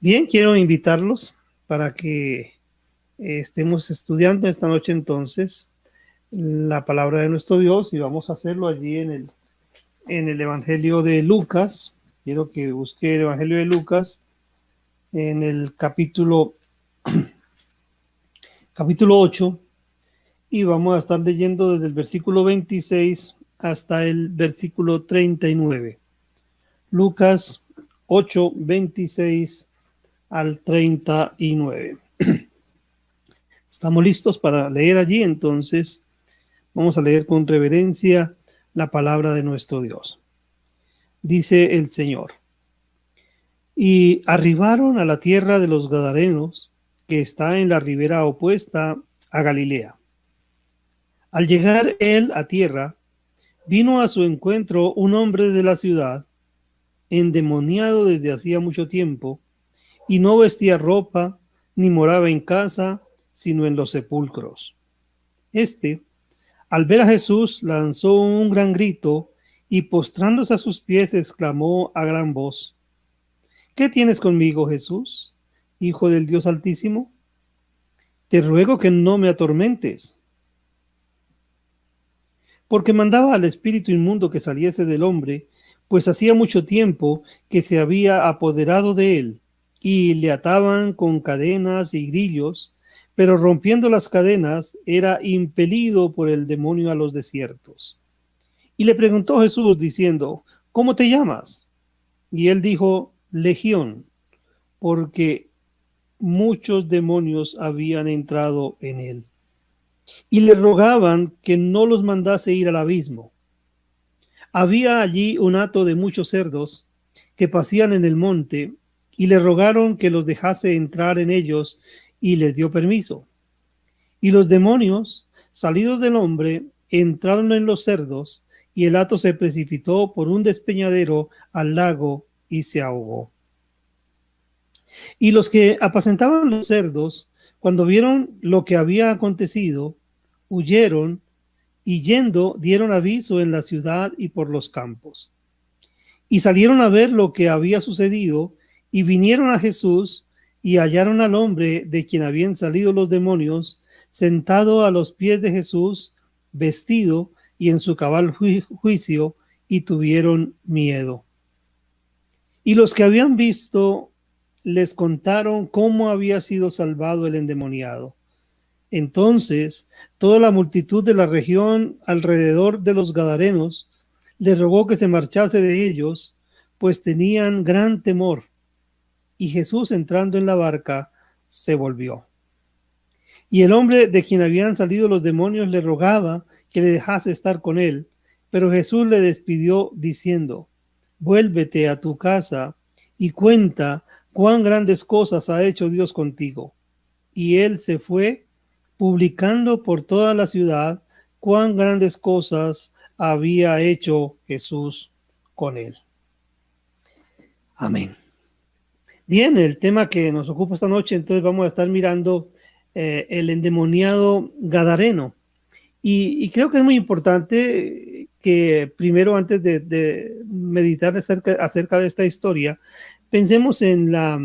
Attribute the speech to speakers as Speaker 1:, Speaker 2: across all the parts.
Speaker 1: Bien, quiero invitarlos para que estemos estudiando esta noche entonces la palabra de nuestro Dios y vamos a hacerlo allí en el Evangelio de Lucas. Quiero que busque el Evangelio de Lucas en el capítulo 8 y vamos a estar leyendo desde el versículo 26 hasta el versículo 39. Lucas 8, 26 al 39. ¿Estamos listos para leer allí? Entonces vamos a leer con reverencia la palabra de nuestro Dios. Dice el Señor: y arribaron a la tierra de los Gadarenos, que está en la ribera opuesta a Galilea. Al llegar él a tierra, vino a su encuentro un hombre de la ciudad, endemoniado desde hacía mucho tiempo, y no vestía ropa, ni moraba en casa, sino en los sepulcros. Este, al ver a Jesús, lanzó un gran grito y postrándose a sus pies exclamó a gran voz: ¿Qué tienes conmigo, Jesús, Hijo del Dios Altísimo? Te ruego que no me atormentes. Porque mandaba al espíritu inmundo que saliese del hombre, pues hacía mucho tiempo que se había apoderado de él, y le ataban con cadenas y grillos, pero rompiendo las cadenas era impelido por el demonio a los desiertos. Y le preguntó Jesús diciendo: ¿Cómo te llamas? Y él dijo: Legión, porque muchos demonios habían entrado en él. Y le rogaban que no los mandase ir al abismo. Había allí un hato de muchos cerdos que pasían en el monte, y le rogaron que los dejase entrar en ellos, y les dio permiso. Y los demonios, salidos del hombre, entraron en los cerdos, y el hato se precipitó por un despeñadero al lago y se ahogó. Y los que apacentaban los cerdos, cuando vieron lo que había acontecido, huyeron y yendo dieron aviso en la ciudad y por los campos. Y salieron a ver lo que había sucedido y vinieron a Jesús y hallaron al hombre de quien habían salido los demonios, sentado a los pies de Jesús, vestido y en su cabal juicio, y tuvieron miedo. Y los que habían visto les contaron cómo había sido salvado el endemoniado. Entonces toda la multitud de la región alrededor de los Gadarenos le rogó que se marchase de ellos, pues tenían gran temor. Y Jesús, entrando en la barca, se volvió. Y el hombre de quien habían salido los demonios le rogaba que le dejase estar con él, pero Jesús le despidió diciendo: vuélvete a tu casa y cuenta cuán grandes cosas ha hecho Dios contigo. Y él se fue, publicando por toda la ciudad cuán grandes cosas había hecho Jesús con él. Amén. Bien, el tema que nos ocupa esta noche, entonces vamos a estar mirando el endemoniado gadareno. Y creo que es muy importante que primero, antes de meditar acerca de esta historia, pensemos en la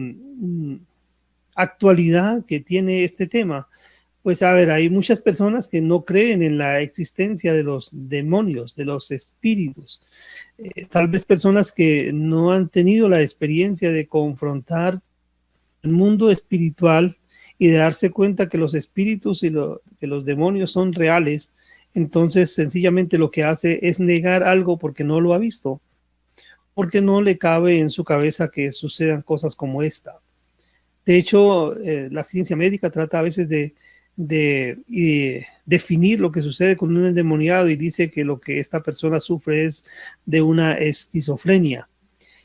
Speaker 1: actualidad que tiene este tema. Pues a ver, hay muchas personas que no creen en la existencia de los demonios, de los espíritus. Tal vez personas que no han tenido la experiencia de confrontar el mundo espiritual y de darse cuenta que los espíritus y que los demonios son reales. Entonces sencillamente lo que hace es negar algo porque no lo ha visto, porque no le cabe en su cabeza que sucedan cosas como esta. De hecho, la ciencia médica trata a veces de definir lo que sucede con un endemoniado y dice que lo que esta persona sufre es de una esquizofrenia.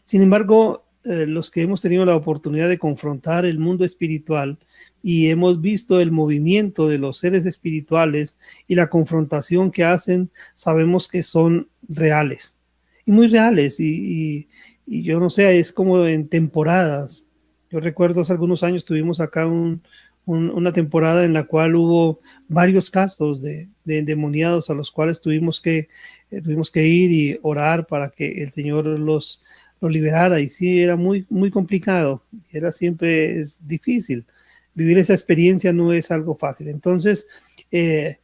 Speaker 1: Sin embargo, los que hemos tenido la oportunidad de confrontar el mundo espiritual y hemos visto el movimiento de los seres espirituales y la confrontación que hacen, sabemos que son reales y muy reales y yo no sé, es como en temporadas. Yo recuerdo hace algunos años tuvimos acá una temporada en la cual hubo varios casos de endemoniados a los cuales tuvimos que ir y orar para que el Señor los lo liberara, y sí, era muy, muy complicado, era siempre es difícil. Vivir esa experiencia no es algo fácil. Entonces, eh,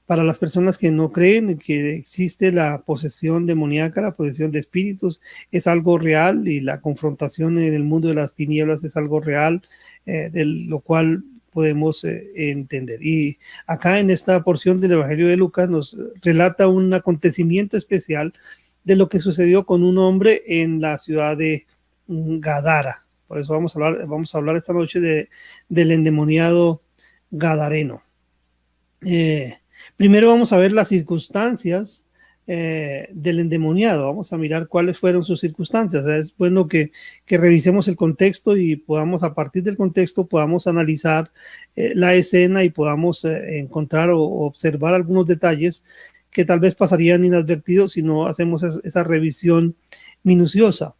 Speaker 1: para las personas que no creen que existe la posesión demoníaca, la posesión de espíritus, es algo real, y la confrontación en el mundo de las tinieblas es algo real, de lo cual podemos entender. Y acá en esta porción del Evangelio de Lucas nos relata un acontecimiento especial de lo que sucedió con un hombre en la ciudad de Gadara. Por eso vamos a hablar esta noche del endemoniado gadareno. Eh, Primero vamos a ver las circunstancias del endemoniado. Vamos a mirar cuáles fueron sus circunstancias. Es bueno que revisemos el contexto y podamos, a partir del contexto, podamos analizar la escena y podamos encontrar o observar algunos detalles que tal vez pasarían inadvertidos si no hacemos esa revisión minuciosa.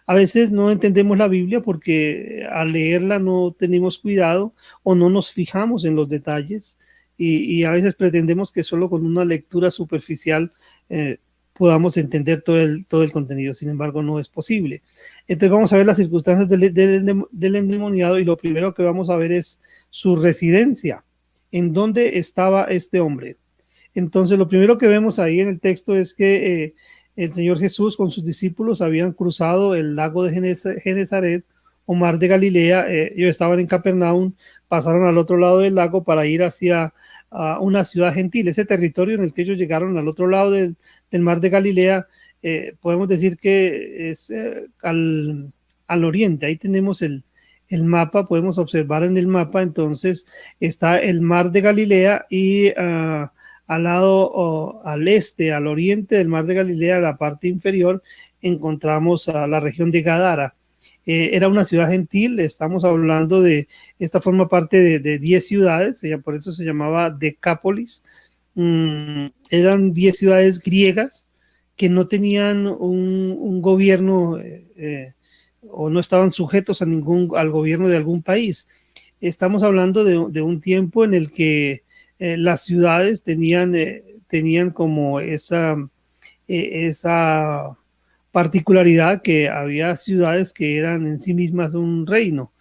Speaker 1: A veces no entendemos la Biblia porque al leerla no tenemos cuidado o no nos fijamos en los detalles, y a veces pretendemos que solo con una lectura superficial podamos entender todo el contenido. Sin embargo, no es posible. Entonces vamos a ver las circunstancias del endemoniado, y lo primero que vamos a ver es su residencia. ¿En dónde estaba este hombre? Entonces lo primero que vemos ahí en el texto es que el Señor Jesús con sus discípulos habían cruzado el lago de Genezaret o mar de Galilea. Ellos estaban en Capernaum, pasaron al otro lado del lago para ir hacia una ciudad gentil. Ese territorio en el que ellos llegaron al otro lado del mar de Galilea, podemos decir que es al oriente. Ahí tenemos el mapa, podemos observar en el mapa. Entonces está el mar de Galilea, y al lado, al este, al oriente del mar de Galilea, la parte inferior, encontramos a la región de Gadara. Era una ciudad gentil. Estamos hablando esta forma parte de 10 ciudades, por eso se llamaba Decápolis. Eran 10 ciudades griegas que no tenían un gobierno, o no estaban sujetos al gobierno de algún país. Estamos hablando de un tiempo en el que las ciudades tenían como esa particularidad, que había ciudades que eran en sí mismas un reino.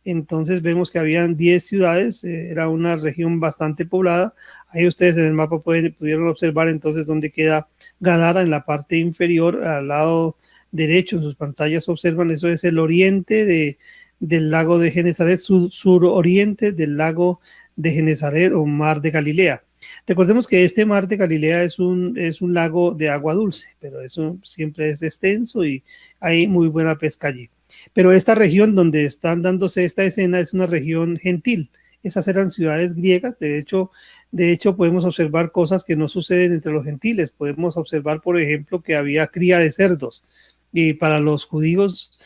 Speaker 1: Entonces vemos que habían 10 ciudades, era una región bastante poblada. Ahí ustedes en el mapa pudieron observar entonces dónde queda Gadara, en la parte inferior, al lado derecho. En sus pantallas observan, eso es el oriente del lago de Genesaret, suroriente del lago de Genesaret o mar de Galilea. Recordemos que este mar de Galilea es un lago de agua dulce, pero eso siempre es extenso y hay muy buena pesca allí. Pero esta región donde están dándose esta escena es una región gentil. Esas eran ciudades griegas. De hecho, podemos observar cosas que no suceden entre los gentiles. Podemos observar, por ejemplo, que había cría de cerdos. Y para los judíos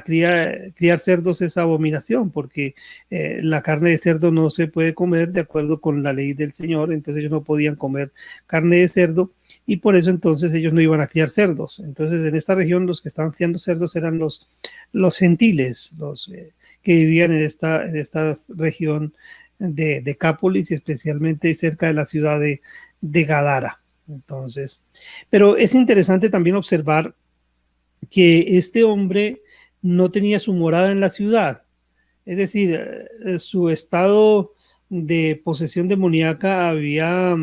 Speaker 1: criar cerdos es abominación, porque la carne de cerdo no se puede comer de acuerdo con la ley del Señor. Entonces ellos no podían comer carne de cerdo, y por eso entonces ellos no iban a criar cerdos. Entonces en esta región los que estaban criando cerdos eran los gentiles, los que vivían en esta región de Decápolis, y especialmente cerca de la ciudad de Gadara. Entonces, pero es interesante también observar que este hombre no tenía su morada en la ciudad. Es decir, su estado de posesión demoníaca había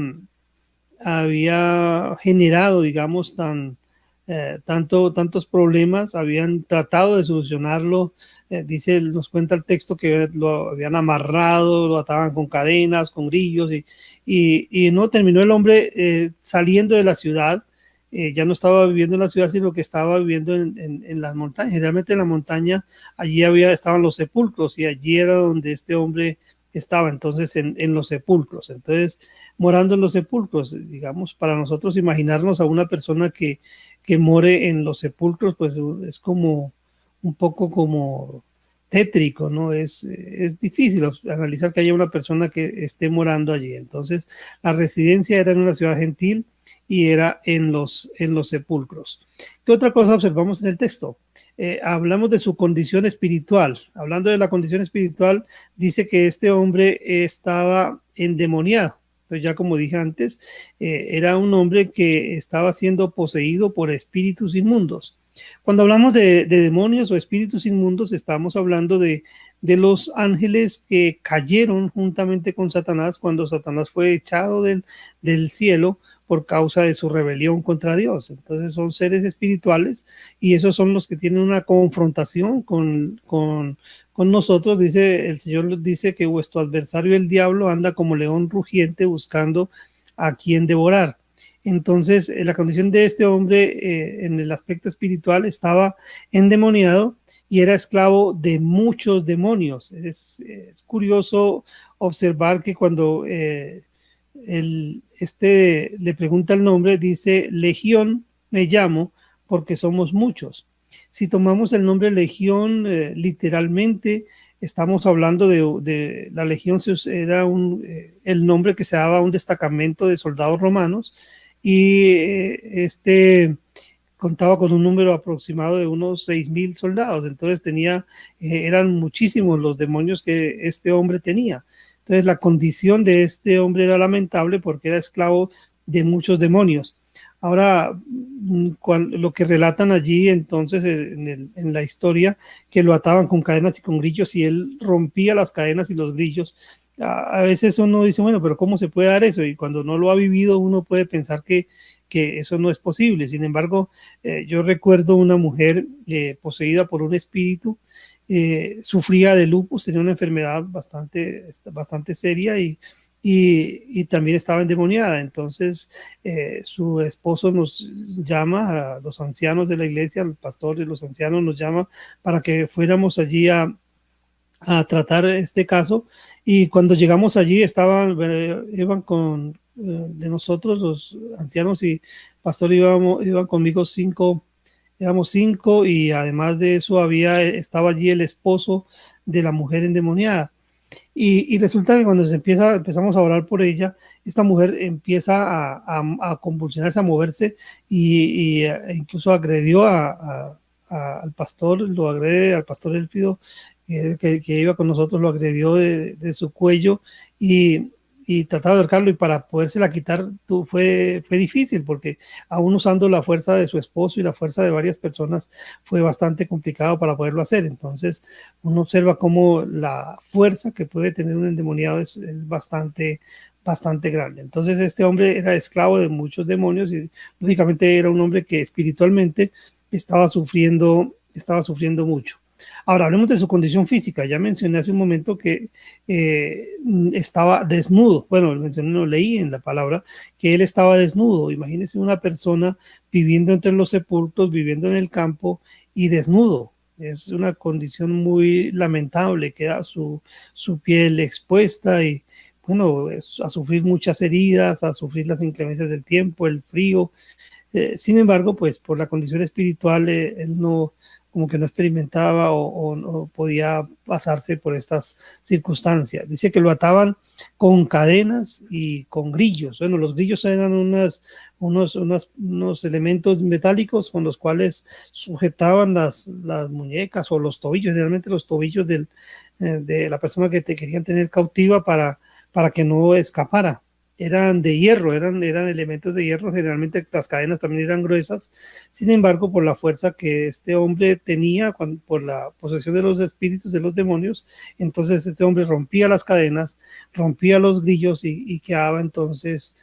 Speaker 1: generado, digamos, tantos problemas. Habían tratado de solucionarlo. Nos cuenta el texto que lo habían amarrado, lo ataban con cadenas, con grillos, y no terminó el hombre saliendo de la ciudad. Ya no estaba viviendo en la ciudad, sino que estaba viviendo en las montañas. Generalmente en la montaña, allí estaban los sepulcros, y allí era donde este hombre estaba, entonces en los sepulcros. Entonces, morando en los sepulcros, digamos, para nosotros imaginarnos a una persona que more en los sepulcros, pues es como un poco como tétrico, ¿no? Es difícil analizar que haya una persona que esté morando allí. Entonces, la residencia era en una ciudad gentil y era en los sepulcros. ¿Qué otra cosa observamos en el texto? Hablamos de su condición espiritual. Hablando de la condición espiritual, dice que este hombre estaba endemoniado. Entonces, ya como dije antes, era un hombre que estaba siendo poseído por espíritus inmundos. Cuando hablamos de demonios o espíritus inmundos, estamos hablando de los ángeles que cayeron juntamente con Satanás cuando Satanás fue echado del cielo por causa de su rebelión contra Dios. Entonces son seres espirituales y esos son los que tienen una confrontación con nosotros. Dice el Señor, dice que vuestro adversario el diablo anda como león rugiente buscando a quien devorar. Entonces, la condición de este hombre en el aspecto espiritual estaba endemoniado y era esclavo de muchos demonios. Es curioso observar que cuando le pregunta el nombre, dice, Legión me llamo porque somos muchos. Si tomamos el nombre Legión literalmente, estamos hablando de la Legión, era el nombre que se daba a un destacamento de soldados romanos y contaba con un número aproximado de unos 6,000 soldados. Entonces eran muchísimos los demonios que este hombre tenía. Entonces la condición de este hombre era lamentable porque era esclavo de muchos demonios. Ahora, lo que relatan allí entonces en la historia, que lo ataban con cadenas y con grillos y él rompía las cadenas y los grillos. A veces uno dice, bueno, pero ¿cómo se puede dar eso? Y cuando no lo ha vivido uno puede pensar que eso no es posible. Sin embargo, yo recuerdo una mujer poseída por un espíritu, sufría de lupus, tenía una enfermedad bastante seria y también estaba endemoniada. Entonces, su esposo nos llama, a los ancianos de la iglesia, el pastor y los ancianos nos llama para que fuéramos allí a tratar este caso. Y cuando llegamos allí iban de nosotros los ancianos y pastor iban conmigo éramos 5 y además de eso estaba allí el esposo de la mujer endemoniada. Y resulta que cuando empezamos a orar por ella, esta mujer empieza a convulsionarse, a moverse e incluso agredió al pastor, lo agrede al pastor Elfido, que iba con nosotros, lo agredió de su cuello y trataba de ahorcarlo, y para podérsela quitar fue difícil porque aún usando la fuerza de su esposo y la fuerza de varias personas fue bastante complicado para poderlo hacer. Entonces uno observa cómo la fuerza que puede tener un endemoniado es bastante grande. Entonces este hombre era esclavo de muchos demonios y lógicamente era un hombre que espiritualmente estaba sufriendo mucho. Ahora, hablemos de su condición física. Ya mencioné hace un momento que estaba desnudo. Bueno, lo leí en la palabra que él estaba desnudo. Imagínense una persona viviendo entre los sepulcros, viviendo en el campo y desnudo. Es una condición muy lamentable. Queda su piel expuesta y, bueno, a sufrir muchas heridas, a sufrir las inclemencias del tiempo, el frío. Sin embargo, pues por la condición espiritual, él no, como que no experimentaba o no podía pasarse por estas circunstancias. Dice que lo ataban con cadenas y con grillos. Bueno, los grillos eran unos elementos metálicos con los cuales sujetaban las muñecas o los tobillos, generalmente los tobillos de la persona que te querían tener cautiva para que no escapara. Eran de hierro, eran elementos de hierro, generalmente las cadenas también eran gruesas. Sin embargo, por la fuerza que este hombre tenía, por la posesión de los espíritus, de los demonios, entonces este hombre rompía las cadenas, rompía los grillos y quedaba entonces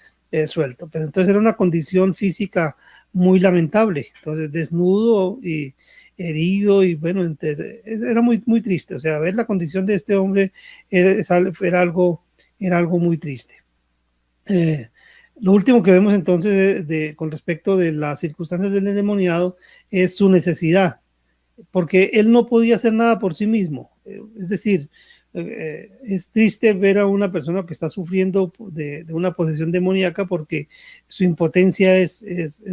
Speaker 1: suelto. Pero entonces era una condición física muy lamentable, entonces desnudo y herido y bueno, era muy triste. O sea, ver la condición de este hombre era algo muy triste. Lo último que vemos entonces con respecto de las circunstancias del endemoniado es su necesidad, porque él no podía hacer nada por sí mismo. Es decir, es triste ver a una persona que está sufriendo de una posesión demoníaca porque su impotencia es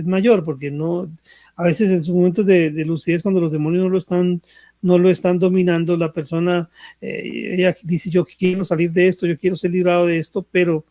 Speaker 1: mayor, porque a veces en sus momentos de lucidez, cuando los demonios no lo están dominando, la persona ella dice, yo quiero salir de esto, yo quiero ser librado de esto, pero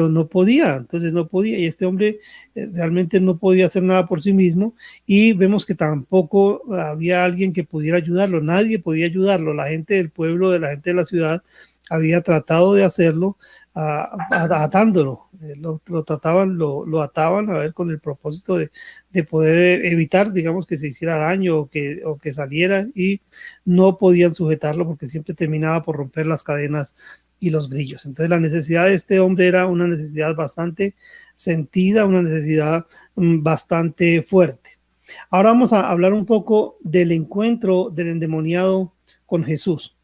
Speaker 1: no podía, entonces no podía, y este hombre realmente no podía hacer nada por sí mismo, y vemos que tampoco había alguien que pudiera ayudarlo, nadie podía ayudarlo, la gente del pueblo, la gente de la ciudad, había tratado de hacerlo atándolo. Lo trataban, lo ataban a ver con el propósito de poder evitar, digamos, que se hiciera daño o que saliera, y no podían sujetarlo porque siempre terminaba por romper las cadenas y los grillos. Entonces la necesidad de este hombre era una necesidad bastante sentida, una necesidad bastante fuerte. Ahora vamos a hablar un poco del encuentro del endemoniado con Jesús.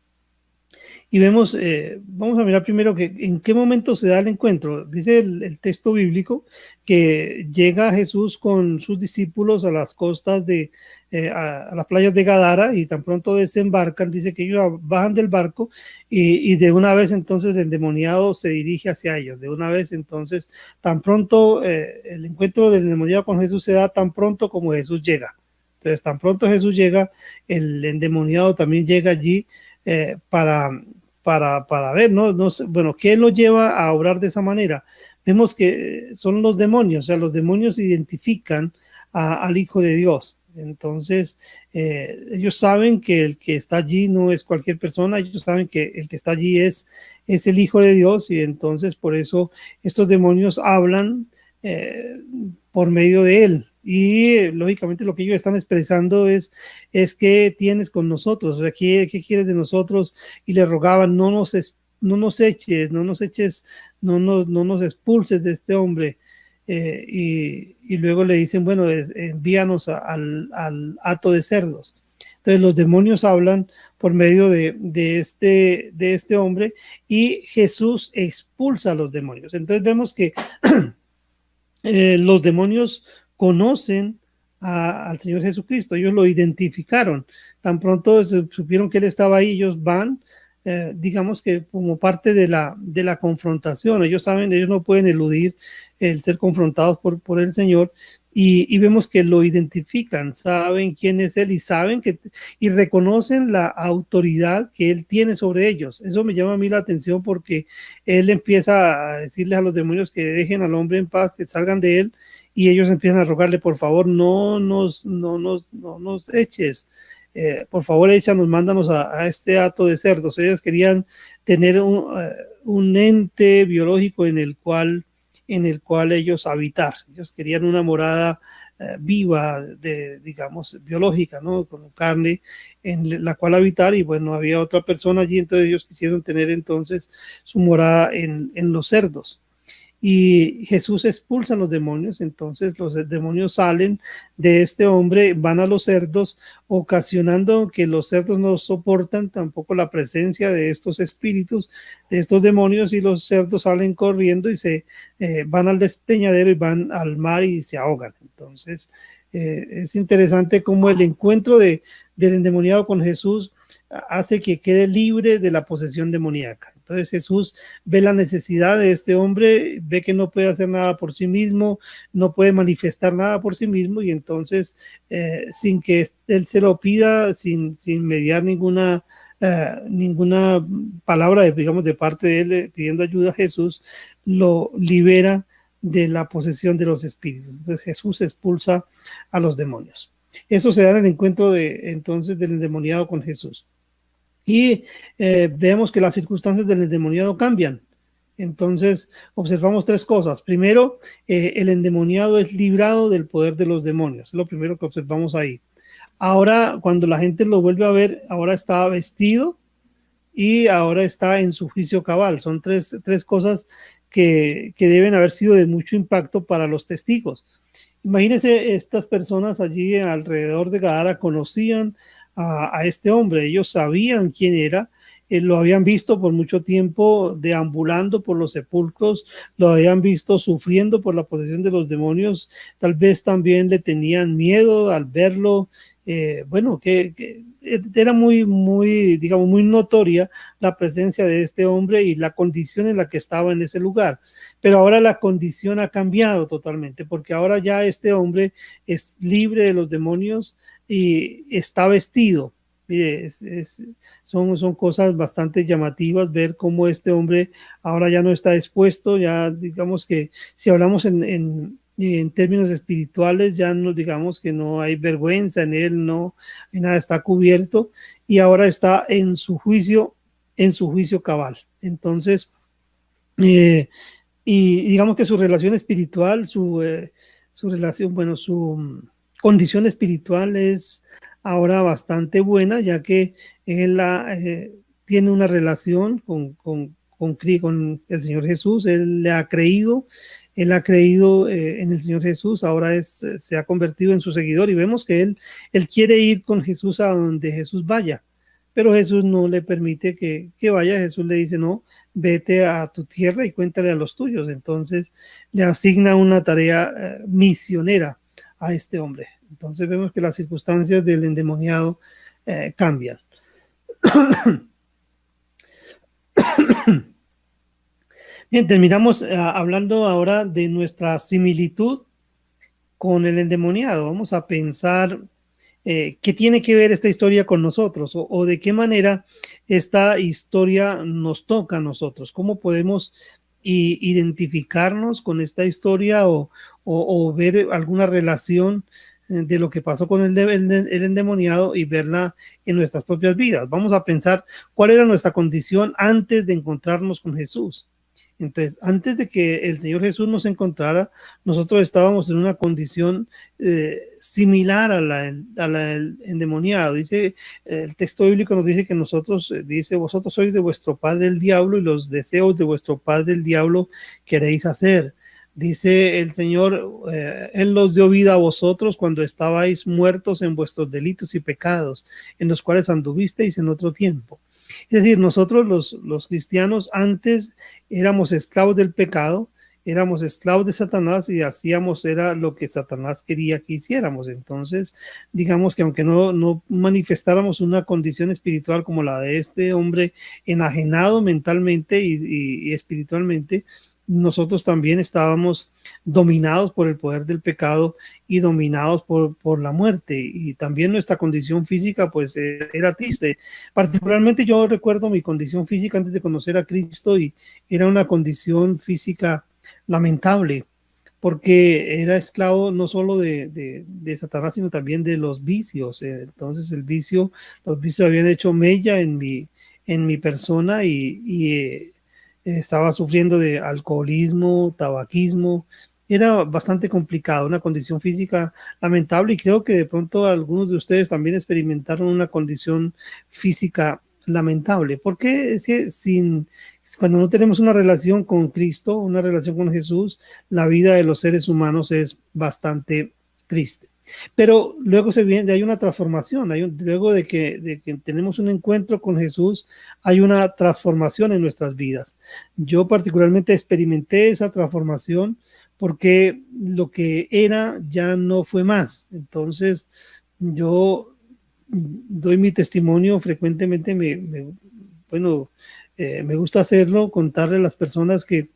Speaker 1: Y vemos, vamos a mirar primero que en qué momento se da el encuentro. Dice el texto bíblico que llega Jesús con sus discípulos a las costas a las playas de Gadara, y tan pronto desembarcan, dice que ellos bajan del barco y de una vez entonces el endemoniado se dirige hacia ellos. De una vez entonces, tan pronto el encuentro del endemoniado con Jesús se da tan pronto como Jesús llega. Entonces, tan pronto Jesús llega, el endemoniado también llega allí para ver, ¿no? No sé, bueno, ¿qué lo lleva a obrar de esa manera? Vemos que son los demonios, o sea, los demonios identifican al Hijo de Dios. Entonces, ellos saben que el que está allí no es cualquier persona, ellos saben que el que está allí es el Hijo de Dios, y entonces por eso estos demonios hablan por medio de él. Y lógicamente lo que ellos están expresando es qué tienes con nosotros, o sea, qué quieres de nosotros, y le rogaban, no nos eches, no nos expulses de este hombre. Y luego le dicen, bueno, envíanos al hato de cerdos. Entonces los demonios hablan por medio de este hombre, y Jesús expulsa a los demonios. Entonces vemos que los demonios conocen al Señor Jesucristo, ellos lo identificaron. Tan pronto supieron que Él estaba ahí, ellos van, digamos que como parte de la confrontación. Ellos saben, ellos no pueden eludir el ser confrontados por el Señor, y vemos que lo identifican, saben quién es Él, y reconocen la autoridad que Él tiene sobre ellos. Eso me llama a mí la atención, porque Él empieza a decirles a los demonios que dejen al hombre en paz, que salgan de él, y ellos empiezan a rogarle, por favor, no nos eches, por favor, échanos, mándanos a este hato de cerdos. Ellos querían tener un ente biológico en el cual ellos habitar. Ellos querían una morada viva, digamos, biológica, ¿no? Con carne en la cual habitar, y bueno, había otra persona allí, entonces ellos quisieron tener entonces su morada en los cerdos. Y Jesús expulsa a los demonios, entonces los demonios salen de este hombre, van a los cerdos, ocasionando que los cerdos no soportan tampoco la presencia de estos espíritus, de estos demonios, y los cerdos salen corriendo y se van al despeñadero y van al mar y se ahogan. Entonces es interesante cómo el encuentro del endemoniado con Jesús hace que quede libre de la posesión demoníaca. Entonces Jesús ve la necesidad de este hombre, ve que no puede hacer nada por sí mismo, no puede manifestar nada por sí mismo, y entonces sin que él se lo pida, sin mediar ninguna palabra, digamos, de parte de él pidiendo ayuda a Jesús, lo libera de la posesión de los espíritus. Entonces Jesús expulsa a los demonios. Eso se da en el encuentro entonces del endemoniado con Jesús. Y vemos que las circunstancias del endemoniado cambian. Entonces observamos tres cosas. Primero, el endemoniado es librado del poder de los demonios. Es lo primero que observamos ahí. Ahora, cuando la gente lo vuelve a ver, ahora está vestido y ahora está en su juicio cabal. Son tres cosas que deben haber sido de mucho impacto para los testigos. Imagínense, estas personas allí alrededor de Gadara conocían a este hombre, ellos sabían quién era, lo habían visto por mucho tiempo deambulando por los sepulcros, lo habían visto sufriendo por la posesión de los demonios, tal vez también le tenían miedo al verlo. Bueno, que era digamos, muy notoria la presencia de este hombre y la condición en la que estaba en ese lugar. Pero ahora la condición ha cambiado totalmente, porque ahora ya este hombre es libre de los demonios y está vestido. Mire, son cosas bastante llamativas ver cómo este hombre ahora ya no está expuesto, ya digamos que si hablamos en términos espirituales, ya no digamos que no hay vergüenza en él, no nada, está cubierto, y ahora está en su juicio en su juicio cabal. Entonces, eh, y digamos que su relación espiritual, su relación, bueno, su condición espiritual es ahora bastante buena, ya que él tiene una relación con el Señor Jesús, él ha creído en el Señor Jesús, ahora se ha convertido en su seguidor y vemos que él quiere ir con Jesús a donde Jesús vaya, pero Jesús no le permite que vaya. Jesús le dice, no, vete a tu tierra y cuéntale a los tuyos. Entonces le asigna una tarea misionera a este hombre. Entonces vemos que las circunstancias del endemoniado cambian. Bien, terminamos hablando ahora de nuestra similitud con el endemoniado. Vamos a pensar qué tiene que ver esta historia con nosotros o de qué manera esta historia nos toca a nosotros. ¿Cómo podemos identificarnos con esta historia o ver alguna relación de lo que pasó con el endemoniado y verla en nuestras propias vidas? Vamos a pensar cuál era nuestra condición antes de encontrarnos con Jesús. Entonces, antes de que el Señor Jesús nos encontrara, nosotros estábamos en una condición similar a la del endemoniado. Dice, el texto bíblico nos dice que nosotros, dice, vosotros sois de vuestro padre el diablo y los deseos de vuestro padre el diablo queréis hacer. Dice el Señor, Él los dio vida a vosotros cuando estabais muertos en vuestros delitos y pecados, en los cuales anduvisteis en otro tiempo. Es decir, nosotros los cristianos antes éramos esclavos del pecado, éramos esclavos de Satanás y hacíamos era lo que Satanás quería que hiciéramos. Entonces, digamos que aunque no manifestáramos una condición espiritual como la de este hombre enajenado mentalmente y espiritualmente, nosotros también estábamos dominados por el poder del pecado y dominados por la muerte, y también nuestra condición física pues era triste. Particularmente yo recuerdo mi condición física antes de conocer a Cristo, y era una condición física lamentable, porque era esclavo no solo de Satanás, sino también de los vicios. Entonces los vicios habían hecho mella en mi persona y estaba sufriendo de alcoholismo, tabaquismo. Era bastante complicado, una condición física lamentable, y creo que de pronto algunos de ustedes también experimentaron una condición física lamentable, porque cuando no tenemos una relación con Cristo, una relación con Jesús, la vida de los seres humanos es bastante triste. Pero luego hay una transformación, luego de que tenemos un encuentro con Jesús, hay una transformación en nuestras vidas. Yo particularmente experimenté esa transformación porque lo que era ya no fue más. Entonces, yo doy mi testimonio frecuentemente, bueno, me gusta hacerlo, contarle a las personas que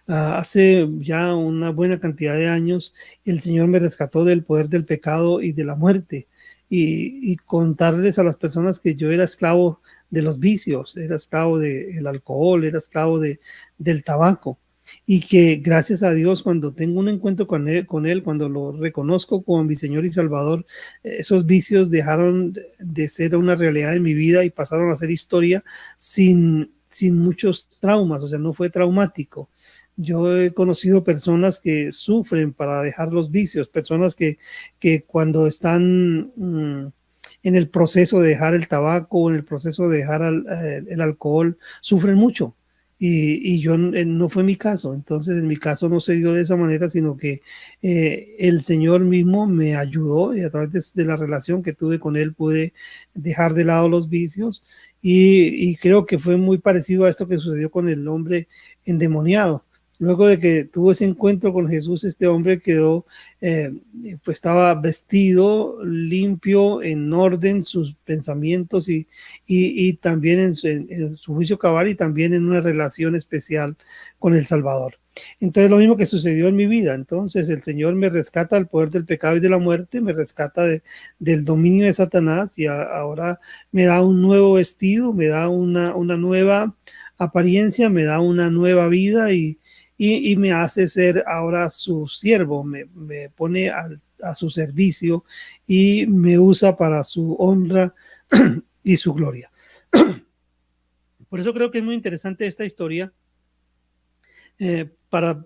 Speaker 1: hace ya una buena cantidad de años el Señor me rescató del poder del pecado y de la muerte, y contarles a las personas que yo era esclavo de los vicios, era esclavo del alcohol, era esclavo del tabaco, y que gracias a Dios, cuando tengo un encuentro con él, cuando lo reconozco como mi Señor y Salvador, esos vicios dejaron de ser una realidad en mi vida y pasaron a ser historia sin muchos traumas, o sea, no fue traumático. Yo he conocido personas que sufren para dejar los vicios, personas que cuando están en el proceso de dejar el tabaco o en el proceso de dejar el alcohol, sufren mucho. Y yo no fue mi caso. Entonces en mi caso no se dio de esa manera, sino que el Señor mismo me ayudó, y a través de la relación que tuve con Él pude dejar de lado los vicios, y creo que fue muy parecido a esto que sucedió con el hombre endemoniado. Luego de que tuvo ese encuentro con Jesús, este hombre quedó, pues estaba vestido, limpio, en orden, sus pensamientos y también en su juicio cabal, y también en una relación especial con el Salvador. Entonces lo mismo que sucedió en mi vida. Entonces el Señor me rescata del poder del pecado y de la muerte, me rescata del dominio de Satanás, y ahora me da un nuevo vestido, me da una nueva apariencia, me da una nueva vida, y me hace ser ahora su siervo, me pone a su servicio y me usa para su honra y su gloria. Por eso creo que es muy interesante esta historia para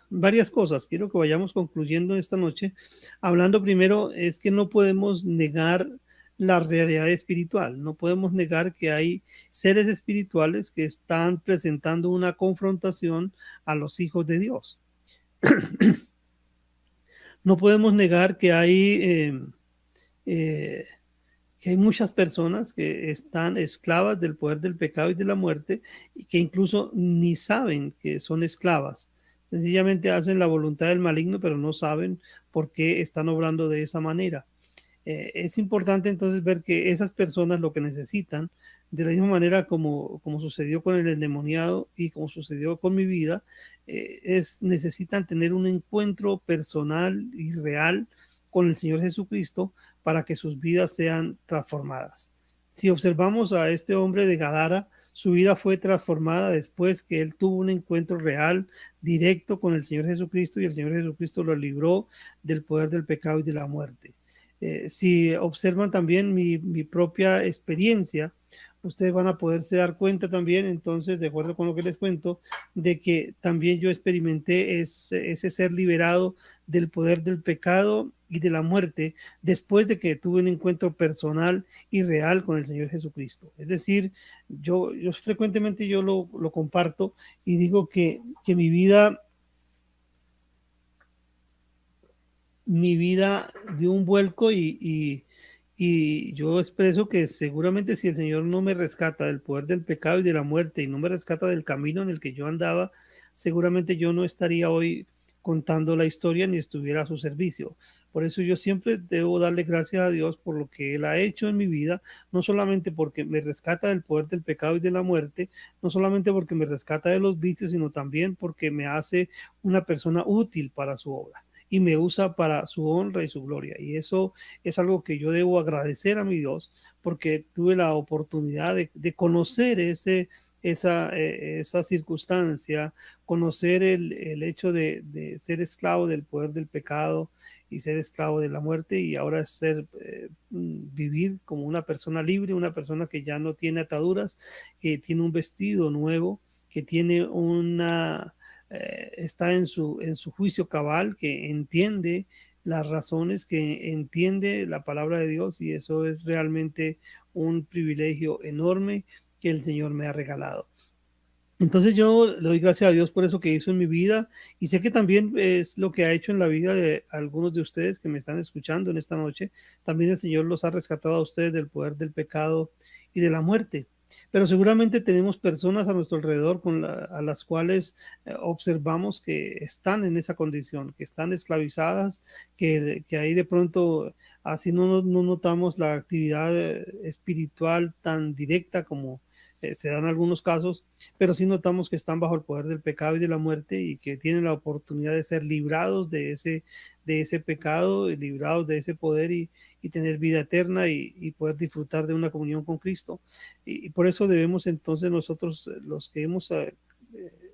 Speaker 1: varias cosas. Quiero que vayamos concluyendo esta noche. Hablando primero, es que no podemos negar la realidad espiritual. No podemos negar que hay seres espirituales que están presentando una confrontación a los hijos de Dios. No podemos negar eh, que hay muchas personas que están esclavas del poder del pecado y de la muerte y que incluso ni saben que son esclavas. Sencillamente hacen la voluntad del maligno, pero no saben por qué están obrando de esa manera. Es importante entonces ver que esas personas lo que necesitan, de la misma manera como sucedió con el endemoniado y como sucedió con mi vida, necesitan tener un encuentro personal y real con el Señor Jesucristo para que sus vidas sean transformadas. Si observamos a este hombre de Gadara, su vida fue transformada después que él tuvo un encuentro real, directo con el Señor Jesucristo, y el Señor Jesucristo lo libró del poder del pecado y de la muerte. Si observan también mi propia experiencia, ustedes van a poderse dar cuenta también, entonces, de acuerdo con lo que les cuento, de que también yo experimenté ese ser liberado del poder del pecado y de la muerte después de que tuve un encuentro personal y real con el Señor Jesucristo. Es decir, yo frecuentemente yo lo comparto y digo que mi vida dio un vuelco y yo expreso que seguramente si el Señor no me rescata del poder del pecado y de la muerte y no me rescata del camino en el que yo andaba, seguramente yo no estaría hoy contando la historia ni estuviera a su servicio. Por eso yo siempre debo darle gracias a Dios por lo que Él ha hecho en mi vida, no solamente porque me rescata del poder del pecado y de la muerte, no solamente porque me rescata de los vicios, sino también porque me hace una persona útil para su obra y me usa para su honra y su gloria. Y eso es algo que yo debo agradecer a mi Dios porque tuve la oportunidad de conocer esa circunstancia, conocer el hecho de ser esclavo del poder del pecado y ser esclavo de la muerte y ahora vivir como una persona libre, una persona que ya no tiene ataduras, que tiene un vestido nuevo, que tiene está en su juicio cabal, que entiende las razones, que entiende la palabra de Dios y eso es realmente un privilegio enorme que el Señor me ha regalado. Entonces yo le doy gracias a Dios por eso que hizo en mi vida y sé que también es lo que ha hecho en la vida de algunos de ustedes que me están escuchando en esta noche. También el Señor los ha rescatado a ustedes del poder del pecado y de la muerte. Pero seguramente tenemos personas a nuestro alrededor a las cuales observamos que están en esa condición, que están esclavizadas, que ahí de pronto así no notamos la actividad espiritual tan directa como se dan algunos casos, pero sí notamos que están bajo el poder del pecado y de la muerte y que tienen la oportunidad de ser librados de ese pecado, librados de ese poder y tener vida eterna y poder disfrutar de una comunión con Cristo. Y por eso debemos entonces nosotros, los que hemos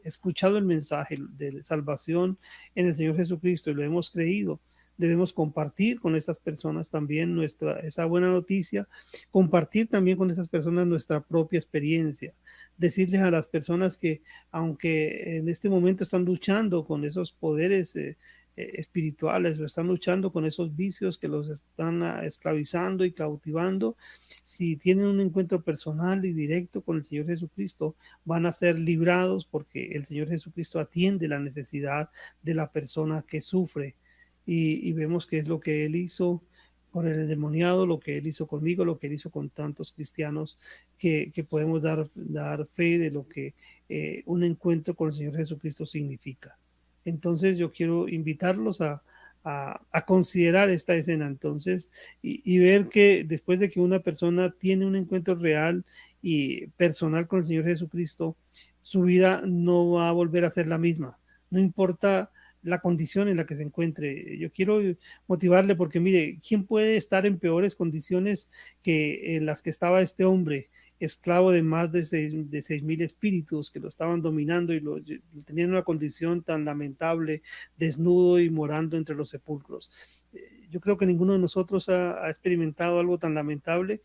Speaker 1: escuchado el mensaje de salvación en el Señor Jesucristo y lo hemos creído, debemos compartir con esas personas también esa buena noticia, compartir también con esas personas nuestra propia experiencia, decirles a las personas que aunque en este momento están luchando con esos poderes espirituales o están luchando con esos vicios que los están esclavizando y cautivando, si tienen un encuentro personal y directo con el Señor Jesucristo, van a ser librados porque el Señor Jesucristo atiende la necesidad de la persona que sufre y vemos qué es lo que Él hizo con el endemoniado, lo que Él hizo conmigo, lo que Él hizo con tantos cristianos que podemos dar fe de lo que un encuentro con el Señor Jesucristo significa. Entonces yo quiero invitarlos a considerar esta escena entonces y ver que después de que una persona tiene un encuentro real y personal con el Señor Jesucristo, su vida no va a volver a ser la misma. No importa la condición en la que se encuentre. Yo quiero motivarle porque mire, ¿quién puede estar en peores condiciones que en las que estaba este hombre? Esclavo de más de 6,000 espíritus que lo estaban dominando y lo tenían en una condición tan lamentable, desnudo y morando entre los sepulcros. Yo creo que ninguno de nosotros ha experimentado algo tan lamentable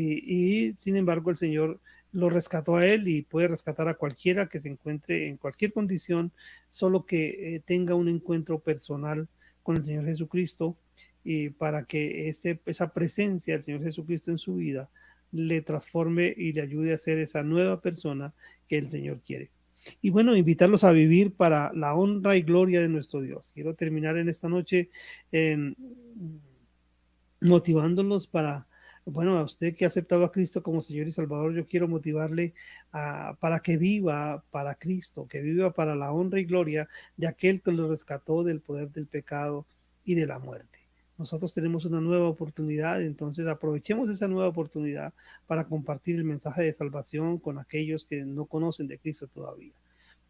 Speaker 1: y sin embargo el Señor lo rescató a él y puede rescatar a cualquiera que se encuentre en cualquier condición, solo que tenga un encuentro personal con el Señor Jesucristo y para que esa presencia del Señor Jesucristo en su vida le transforme y le ayude a ser esa nueva persona que el Señor quiere. Y bueno, invitarlos a vivir para la honra y gloria de nuestro Dios. Quiero terminar en esta noche eh, motivándolos para, bueno, a usted que ha aceptado a Cristo como Señor y Salvador, yo quiero motivarle para que viva para Cristo, que viva para la honra y gloria de aquel que lo rescató del poder del pecado y de la muerte. Nosotros tenemos una nueva oportunidad, entonces aprovechemos esa nueva oportunidad para compartir el mensaje de salvación con aquellos que no conocen de Cristo todavía.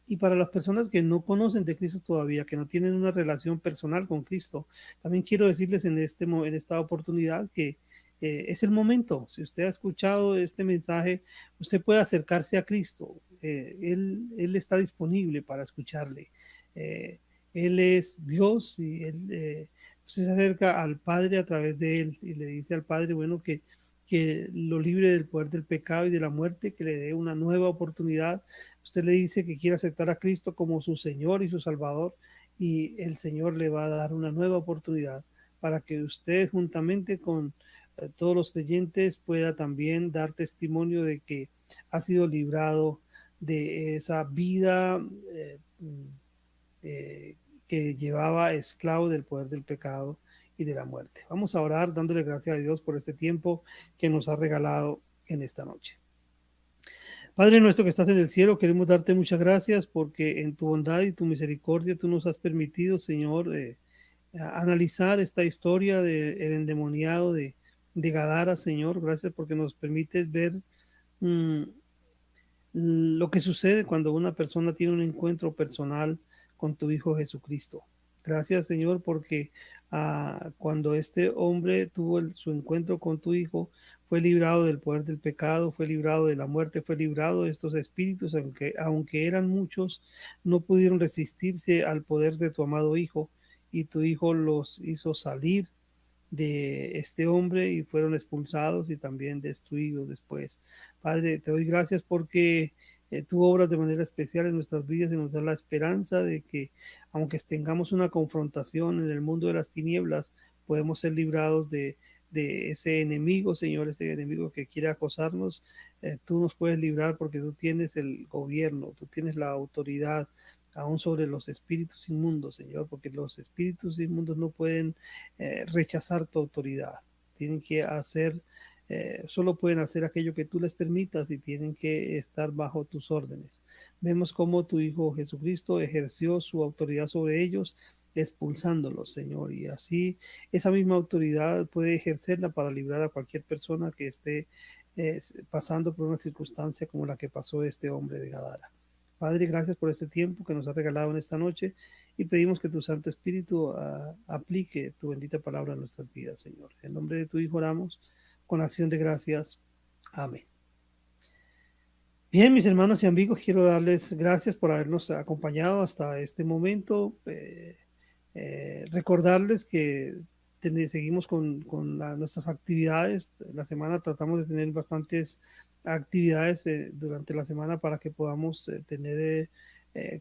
Speaker 1: Y para las personas que no conocen de Cristo todavía, que no tienen una relación personal con Cristo, también quiero decirles en esta oportunidad que es el momento. Si usted ha escuchado este mensaje, usted puede acercarse a Cristo. Él está disponible para escucharle. Eh, él es Dios y usted se acerca al Padre a través de Él y le dice al Padre, bueno, que lo libre del poder del pecado y de la muerte, que le dé una nueva oportunidad. Usted le dice que quiere aceptar a Cristo como su Señor y su Salvador y el Señor le va a dar una nueva oportunidad para que usted juntamente con todos los creyentes pueda también dar testimonio de que ha sido librado de esa vida eh, que llevaba esclavo del poder del pecado y de la muerte. Vamos a orar dándole gracias a Dios por este tiempo que nos ha regalado en esta noche. Padre nuestro que estás en el cielo, queremos darte muchas gracias porque en tu bondad y tu misericordia tú nos has permitido, Señor, analizar esta historia del endemoniado de Gadara, Señor. Gracias porque nos permites ver mmm, lo que sucede cuando una persona tiene un encuentro personal con tu Hijo Jesucristo. Gracias, Señor, porque cuando este hombre tuvo su encuentro con tu Hijo, fue librado del poder del pecado, fue librado de la muerte, fue librado de estos espíritus, aunque eran muchos, no pudieron resistirse al poder de tu amado Hijo, y tu Hijo los hizo salir de este hombre y fueron expulsados y también destruidos después. Padre, te doy gracias porque tú obras de manera especial en nuestras vidas y nos da la esperanza de que aunque tengamos una confrontación en el mundo de las tinieblas, podemos ser librados de ese enemigo, Señor, ese enemigo que quiere acosarnos. Tú nos puedes librar porque tú tienes el gobierno, tú tienes la autoridad aún sobre los espíritus inmundos, Señor, porque los espíritus inmundos no pueden rechazar tu autoridad. Tienen que hacer, solo pueden hacer aquello que tú les permitas y tienen que estar bajo tus órdenes. Vemos cómo tu Hijo Jesucristo ejerció su autoridad sobre ellos, expulsándolos, Señor, y así esa misma autoridad puede ejercerla para librar a cualquier persona que esté pasando por una circunstancia como la que pasó este hombre de Gadara. Padre, gracias por este tiempo que nos has regalado en esta noche y pedimos que tu Santo Espíritu aplique tu bendita palabra en nuestras vidas, Señor. En nombre de tu Hijo oramos con acción de gracias. Amén. Bien, mis hermanos y amigos, quiero darles gracias por habernos acompañado hasta este momento. Recordarles que seguimos con nuestras actividades. La semana tratamos de tener bastantes actividades durante la semana para que podamos tener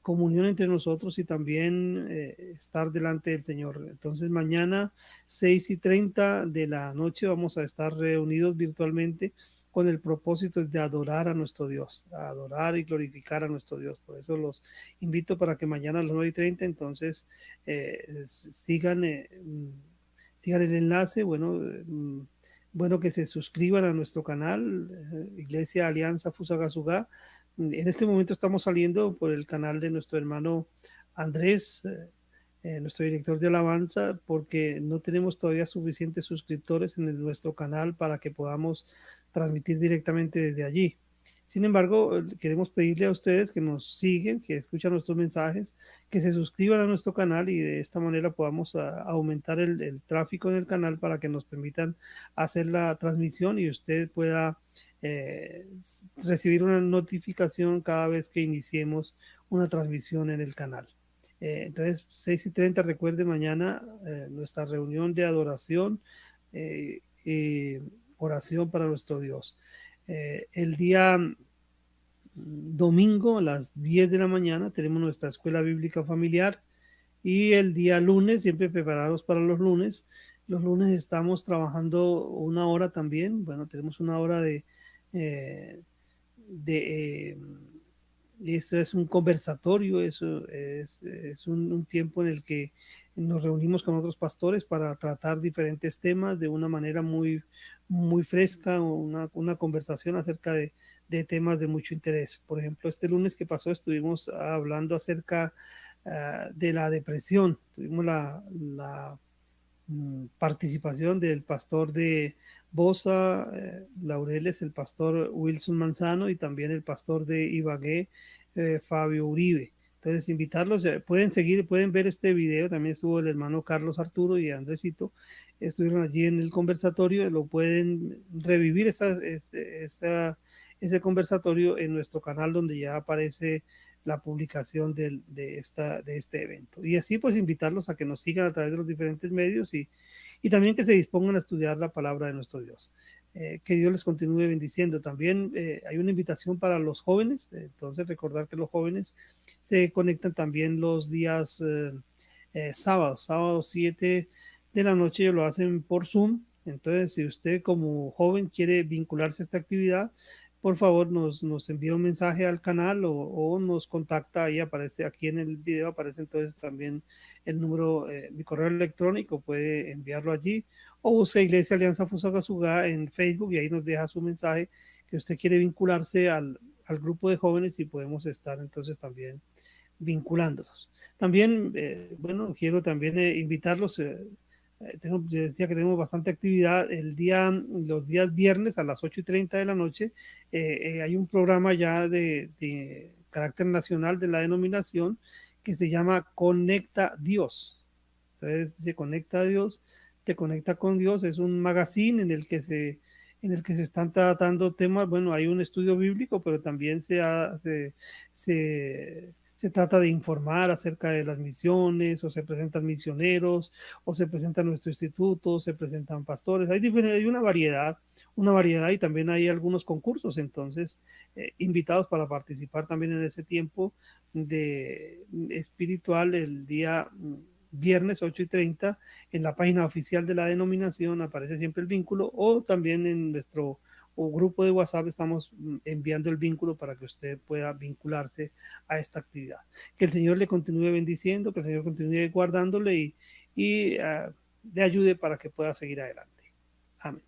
Speaker 1: comunión entre nosotros y también estar delante del Señor. Entonces mañana 6:30 de la noche vamos a estar reunidos virtualmente con el propósito de adorar a nuestro Dios, a adorar y glorificar a nuestro Dios. Por eso los invito para que mañana a las 9:30 entonces sigan, sigan el enlace, bueno que se suscriban a nuestro canal, Iglesia Alianza Fusagasugá. En este momento estamos saliendo por el canal de nuestro hermano Andrés, nuestro director de alabanza, porque no tenemos todavía suficientes suscriptores en nuestro canal para que podamos transmitir directamente desde allí. Sin embargo, queremos pedirle a ustedes que nos siguen, que escuchan nuestros mensajes, que se suscriban a nuestro canal y de esta manera podamos aumentar el tráfico en el canal para que nos permitan hacer la transmisión y usted pueda eh, recibir una notificación cada vez que iniciemos una transmisión en el canal. Entonces, 6:30, recuerde mañana nuestra reunión de adoración. Eh, oración para nuestro Dios. El día domingo a las 10 de la mañana tenemos nuestra escuela bíblica familiar y el día lunes, siempre preparados para los lunes estamos trabajando una hora también. Bueno, tenemos una hora eh, de esto es un conversatorio, eso es un tiempo en el que nos reunimos con otros pastores para tratar diferentes temas de una manera muy fresca, una conversación acerca de temas de mucho interés. Por ejemplo, este lunes que pasó estuvimos hablando acerca de la depresión. Tuvimos la participación del pastor de Bosa, Laureles, el pastor Wilson Manzano y también el pastor de Ibagué, Fabio Uribe. Entonces, invitarlos, pueden seguir, pueden ver este video, también estuvo el hermano Carlos Arturo y Andresito, estuvieron allí en el conversatorio, lo pueden revivir ese conversatorio en nuestro canal donde ya aparece la publicación de este evento. Y así pues invitarlos a que nos sigan a través de los diferentes medios y también que se dispongan a estudiar la palabra de nuestro Dios. Que Dios les continúe bendiciendo. También hay una invitación para los jóvenes, entonces recordar que los jóvenes se conectan también los días sábados 7 de la noche, ellos lo hacen por Zoom. Entonces, si usted como joven quiere vincularse a esta actividad, por favor nos envía un mensaje al canal o nos contacta, ahí aparece, aquí en el video aparece entonces también el número, mi correo electrónico, puede enviarlo allí, o busca Iglesia Alianza Fusagasugá en Facebook y ahí nos deja su mensaje que usted quiere vincularse al grupo de jóvenes y podemos estar entonces también vinculándolos. También, bueno, quiero también invitarlos. Decía que tenemos bastante actividad los días viernes a las 8:30 de la noche. Hay un programa ya de carácter nacional de la denominación que se llama Conecta Dios. Entonces se conecta a Dios, te conecta con Dios. Es un magazine en el que se están tratando temas. Bueno, hay un estudio bíblico, pero también se trata de informar acerca de las misiones, o se presentan misioneros, o se presenta nuestro instituto, se presentan pastores. Hay una variedad y también hay algunos concursos. Entonces, invitados para participar también en ese tiempo de espiritual el día viernes 8:30 en la página oficial de la denominación aparece siempre el vínculo, o también en nuestro grupo de WhatsApp estamos enviando el vínculo para que usted pueda vincularse a esta actividad. Que el Señor le continúe bendiciendo, que el Señor continúe guardándole y le ayude para que pueda seguir adelante. Amén.